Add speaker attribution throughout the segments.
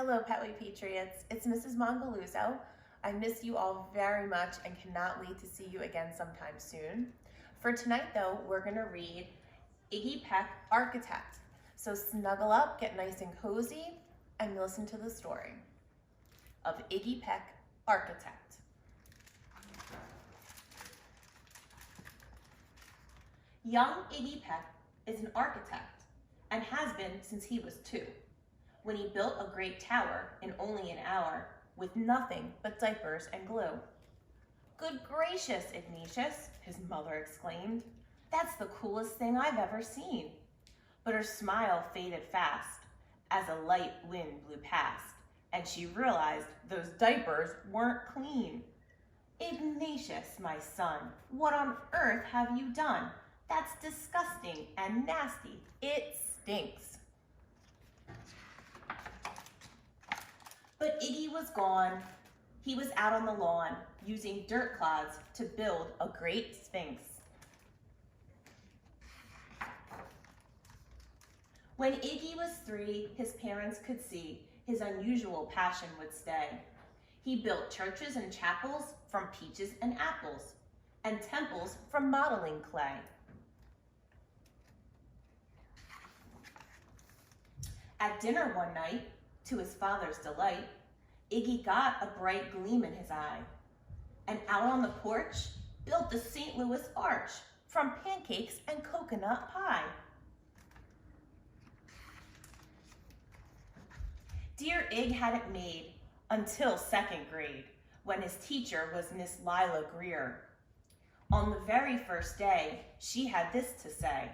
Speaker 1: Hello, Petway Patriots. It's Mrs. Mongelluzzo. I miss you all very much and cannot wait to see you again sometime soon. For tonight, though, we're going to read Iggy Peck, Architect. So snuggle up, get nice and cozy, and listen to the story of Iggy Peck, Architect. Young Iggy Peck is an architect and has been since he was 2, when he built a great tower in only an hour with nothing but diapers and glue. "Good gracious, Ignatius," his mother exclaimed. "That's the coolest thing I've ever seen." But her smile faded fast as a light wind blew past, and she realized those diapers weren't clean. "Ignatius, my son, what on earth have you done? That's disgusting and nasty. It stinks." But Iggy was gone. He was out on the lawn using dirt clods to build a great sphinx. When Iggy was 3, his parents could see his unusual passion would stay. He built churches and chapels from peaches and apples, and temples from modeling clay. At dinner one night, to his father's delight, Iggy got a bright gleam in his eye, and out on the porch built the St. Louis Arch from pancakes and coconut pie. Dear Ig had it made until 2nd grade, when his teacher was Miss Lila Greer. On the very first day, she had this to say: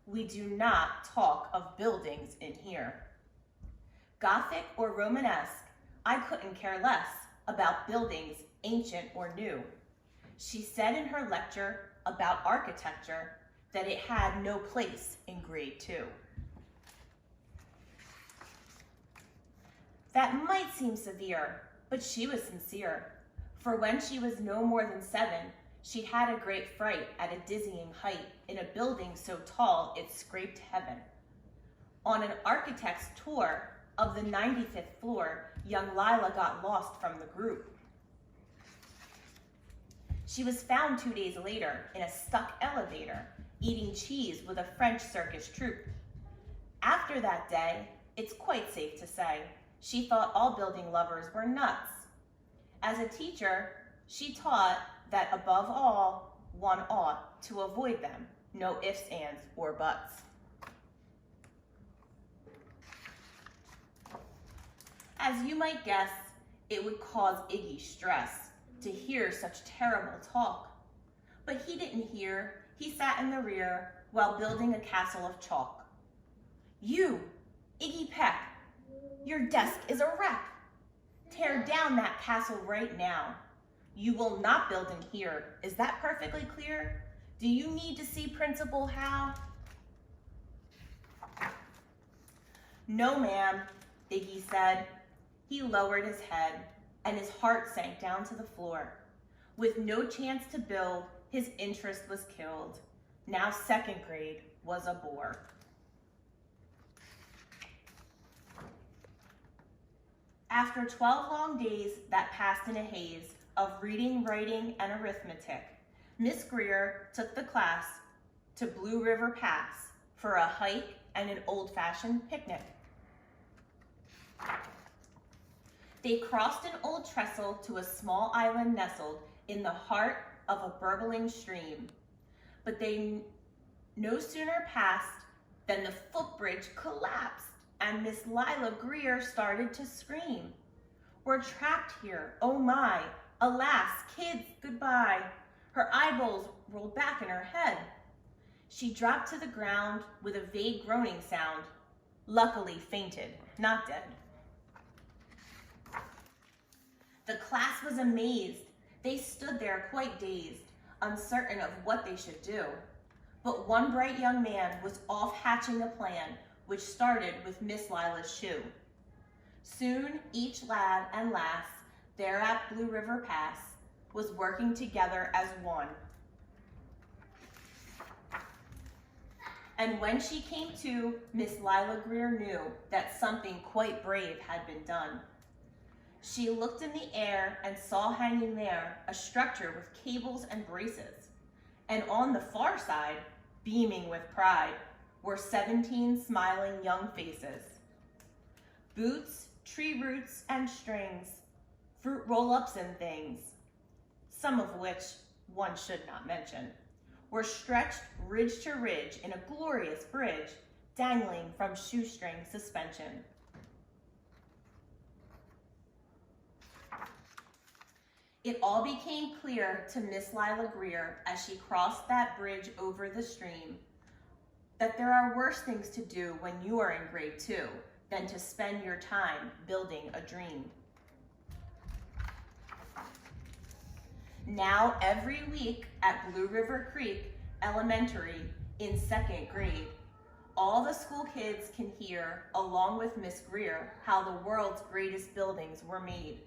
Speaker 1: "We do not talk of buildings in here. Gothic or Romanesque, I couldn't care less about buildings ancient or new." She said in her lecture about architecture that it had no place in grade 2. That might seem severe, but she was sincere, for when she was no more than 7, she had a great fright at a dizzying height in a building so tall it scraped heaven. On an architect's tour of the 95th floor, young Lila got lost from the group. She was found 2 days later in a stuck elevator, eating cheese with a French circus troupe. After that day, it's quite safe to say, she thought all building lovers were nuts. As a teacher, she taught that above all, one ought to avoid them. No ifs, ands, or buts. As you might guess, it would cause Iggy stress to hear such terrible talk. But he didn't hear. He sat in the rear while building a castle of chalk. "You, Iggy Peck, your desk is a wreck. Tear down that castle right now. You will not build in here. Is that perfectly clear? Do you need to see Principal Howe?" "No, ma'am," Iggy said. He lowered his head, and his heart sank down to the floor. With no chance to build, his interest was killed. Now 2nd grade was a bore. After 12 long days that passed in a haze of reading, writing, and arithmetic, Miss Greer took the class to Blue River Pass for a hike and an old-fashioned picnic. They crossed an old trestle to a small island nestled in the heart of a burbling stream. But they no sooner passed than the footbridge collapsed and Miss Lila Greer started to scream. "We're trapped here, oh my, alas, kids, goodbye." Her eyeballs rolled back in her head. She dropped to the ground with a vague groaning sound, luckily fainted, not dead. The class was amazed. They stood there quite dazed, uncertain of what they should do. But one bright young man was off hatching a plan, which started with Miss Lila's shoe. Soon each lad and lass there at Blue River Pass was working together as one. And when she came to, Miss Lila Greer knew that something quite brave had been done. She looked in the air and saw hanging there a structure with cables and braces. And on the far side, beaming with pride, were 17 smiling young faces. Boots, tree roots, and strings, fruit roll-ups and things, some of which one should not mention, were stretched ridge to ridge in a glorious bridge, dangling from shoestring suspension. It all became clear to Miss Lila Greer as she crossed that bridge over the stream that there are worse things to do when you are in grade 2 than to spend your time building a dream. Now every week at Blue River Creek Elementary in 2nd grade, all the school kids can hear, along with Miss Greer, how the world's greatest buildings were made.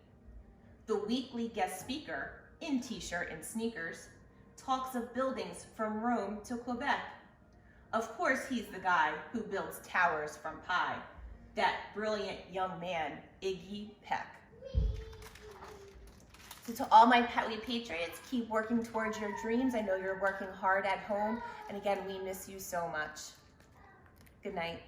Speaker 1: The weekly guest speaker, in t-shirt and sneakers, talks of buildings from Rome to Quebec. Of course, he's the guy who builds towers from pie, that brilliant young man, Iggy Peck. So to all my Petway Patriots, keep working towards your dreams. I know you're working hard at home, and again, we miss you so much. Good night.